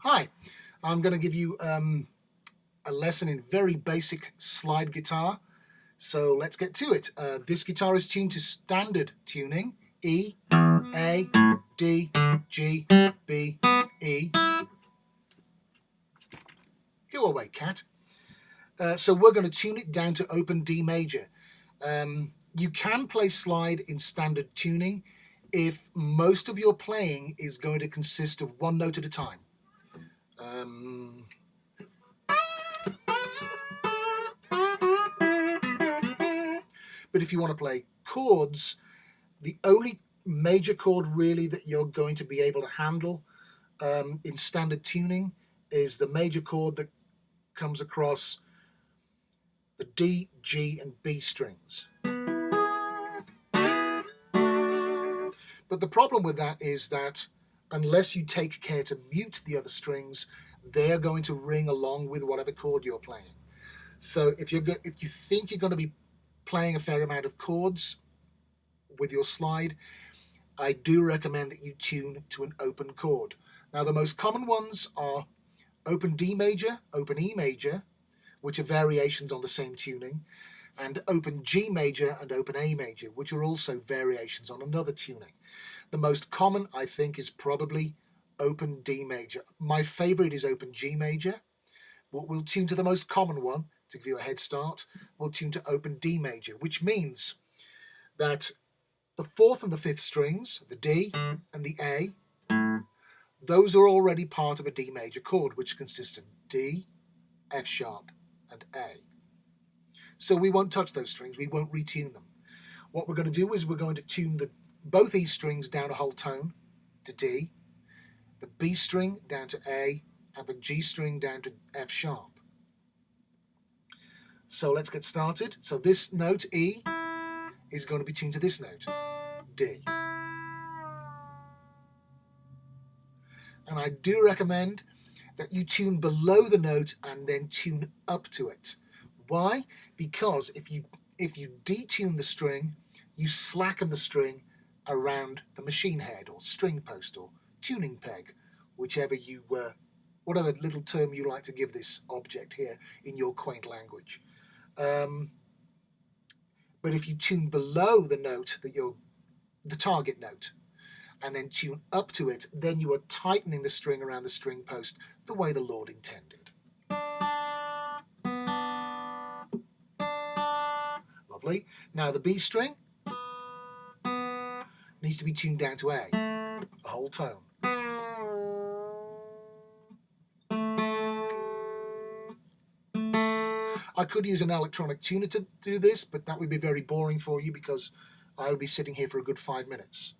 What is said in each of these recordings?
Hi, I'm going to give you a lesson in very basic slide guitar. So let's get to it. This guitar is tuned to standard tuning: E, A, D, G, B, E. Go away, cat. So we're going to tune it down to open D major. You can play slide in standard tuning if most of your playing is going to consist of one note at a time. But if you want to play chords, the only major chord really that you're going to be able to handle in standard tuning is the major chord that comes across the D, G, and B strings. But the problem with that is that unless you take care to mute the other strings, they're going to ring along with whatever chord you're playing. So if you think you're going to be playing a fair amount of chords with your slide, I do recommend that you tune to an open chord. Now, the most common ones are open D major, open E major, which are variations on the same tuning, and open G major and open A major, which are also variations on another tuning. The most common, I think, is probably open D major. My favorite is open G major, but we'll tune to the most common one to give you a head start. We'll tune to open D major, which means that the fourth and the fifth strings, the D and the A, those are already part of a D major chord, which consists of D, F sharp, and A. So we won't touch those strings, we won't retune them. What we're going to do is we're going to tune both E strings down a whole tone to D, the B string down to A, and the G string down to F sharp. So let's get started. So this note, E, is going to be tuned to this note, D. And I do recommend that you tune below the note and then tune up to it. Why? Because if you detune the string, you slacken the string around the machine head or string post or tuning peg, whichever whatever little term you like to give this object here in your quaint language. But if you tune below the note the target note, and then tune up to it, then you are tightening the string around the string post the way the Lord intended. Lovely. Now the B string needs to be tuned down to A whole tone. I could use an electronic tuner to do this, but that would be very boring for you because I would be sitting here for a good 5 minutes.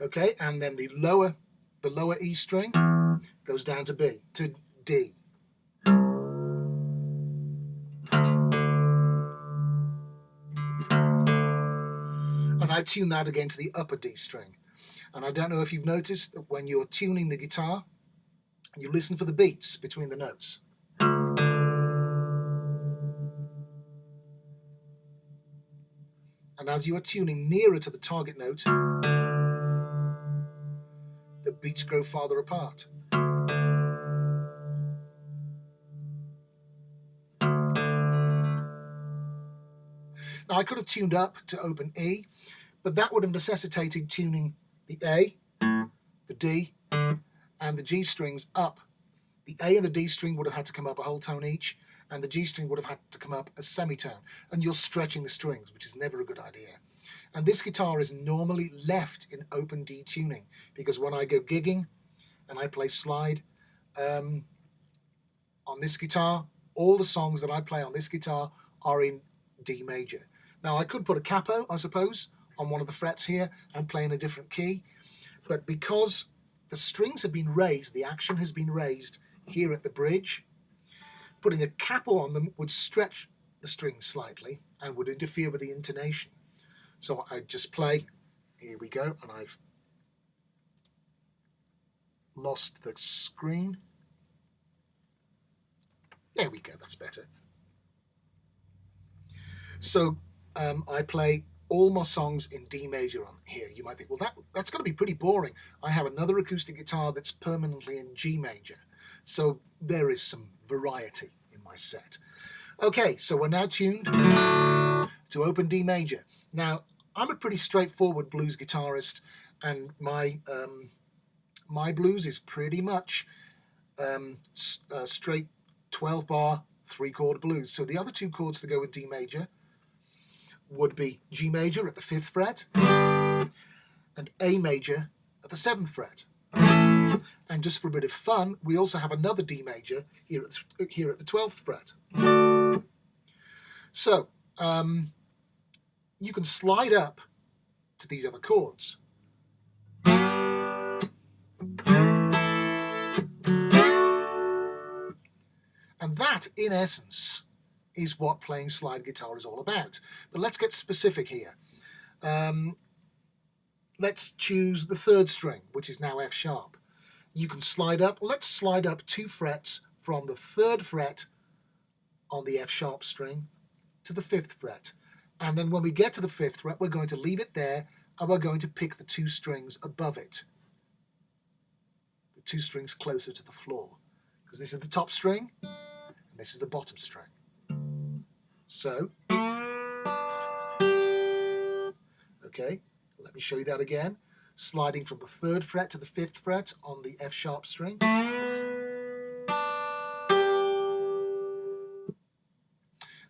Okay, and then the lower E string goes down to D. And I tune that again to the upper D string. And I don't know if you've noticed that when you're tuning the guitar, you listen for the beats between the notes. And as you are tuning nearer to the target note, the beats grow farther apart. Now I could have tuned up to open E, but that would have necessitated tuning the A, the D, and the G strings up. The A and the D string would have had to come up a whole tone each, and the G string would have had to come up a semitone, and you're stretching the strings, which is never a good idea. And this guitar is normally left in open D tuning, because when I go gigging and I play slide on this guitar, all the songs that I play on this guitar are in D major. Now I could put a capo, I suppose, on one of the frets here and play in a different key, but because the strings have been raised, the action has been raised here at the bridge, putting a capo on them would stretch the strings slightly and would interfere with the intonation. So I just play, here we go, and I've lost the screen. There we go, that's better. So I play all my songs in D major on here. You might think, well, that's going to be pretty boring. I have another acoustic guitar that's permanently in G major. So there is some variety in my set. Okay, so we're now tuned to open D major. Now, I'm a pretty straightforward blues guitarist, and my blues is pretty much straight 12-bar 3-chord blues. So the other 2 chords to go with D major would be G major at the 5th fret and A major at the 7th fret. And just for a bit of fun, we also have another D major here at the 12th fret. So you can slide up to these other chords. And that, in essence, is what playing slide guitar is all about. But let's get specific here. Let's choose the 3rd string, which is now F sharp. You can slide up. Let's slide up 2 frets from the 3rd fret on the F sharp string to the 5th fret. And then when we get to the 5th fret, we're going to leave it there, and we're going to pick the 2 strings above it. The 2 strings closer to the floor. Because this is the top string, and this is the bottom string. So, okay, let me show you that again. Sliding from the 3rd fret to the 5th fret on the F sharp string.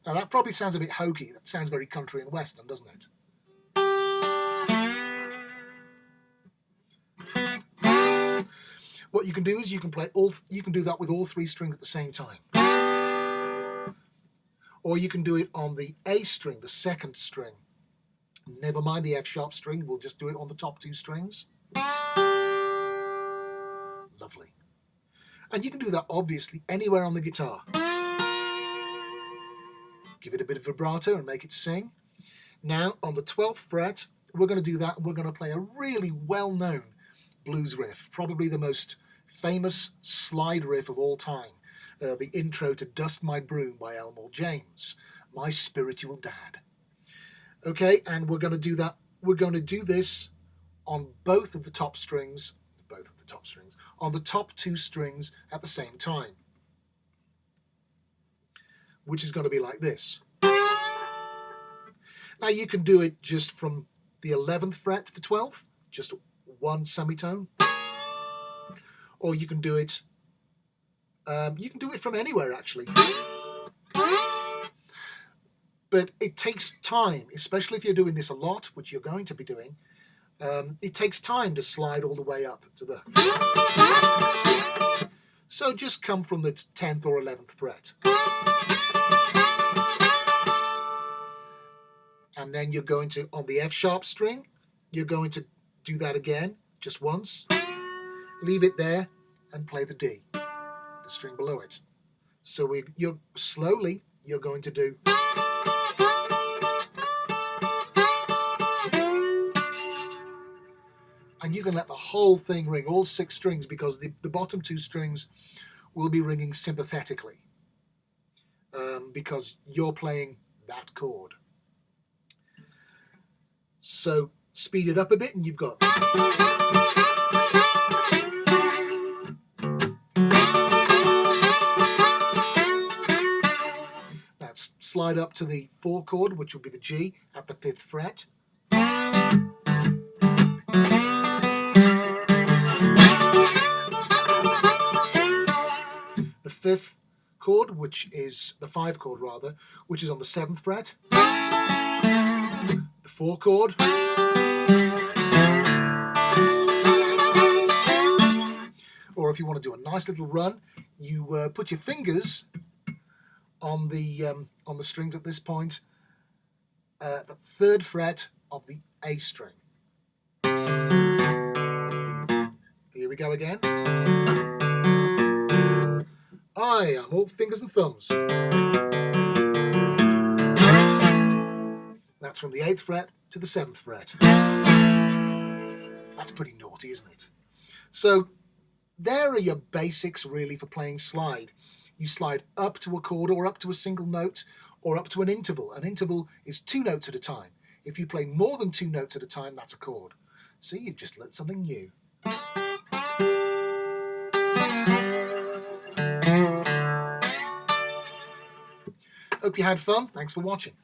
Now that probably sounds a bit hokey. That sounds very country and western, doesn't it? What you can do is you can do that with all 3 strings at the same time. Or you can do it on the A string, the 2nd string. Never mind the F sharp string, we'll just do it on the top 2 strings. Lovely. And you can do that obviously anywhere on the guitar. Give it a bit of vibrato and make it sing. Now on the 12th fret, we're going to do that. We're going to play a really well-known blues riff, probably the most famous slide riff of all time. The intro to Dust My Broom by Elmore James, my spiritual dad. Okay, and we're going to do that. We're going to do this on both of the top strings, on the top 2 strings at the same time, which is going to be like this. Now you can do it just from the 11th fret to the 12th, just 1 semitone, or you can do it. From anywhere, actually. But it takes time, especially if you're doing this a lot, which you're going to be doing. It takes time to slide all the way up to the... So just come from the 10th or 11th fret. And then you're going to, on the F sharp string, you're going to do that again, just once. Leave it there and play the D. The string below it. So you're going to do, and you can let the whole thing ring, all 6 strings, because the bottom 2 strings will be ringing sympathetically, because you're playing that chord. So speed it up a bit and you've got... Slide up to the 4 chord, which will be the G at the 5th fret. The 5th chord, which is the 5 chord rather, which is on the 7th fret. The 4 chord. Or if you want to do a nice little run, you put your fingers on the strings at this point, the 3rd fret of the A string. Here we go again. I am all fingers and thumbs. That's from the 8th fret to the 7th fret. That's pretty naughty, isn't it? So there are your basics really for playing slide. You slide up to a chord or up to a single note or up to an interval. An interval is 2 notes at a time. If you play more than 2 notes at a time, that's a chord. See, you've just learnt something new. Hope you had fun. Thanks for watching.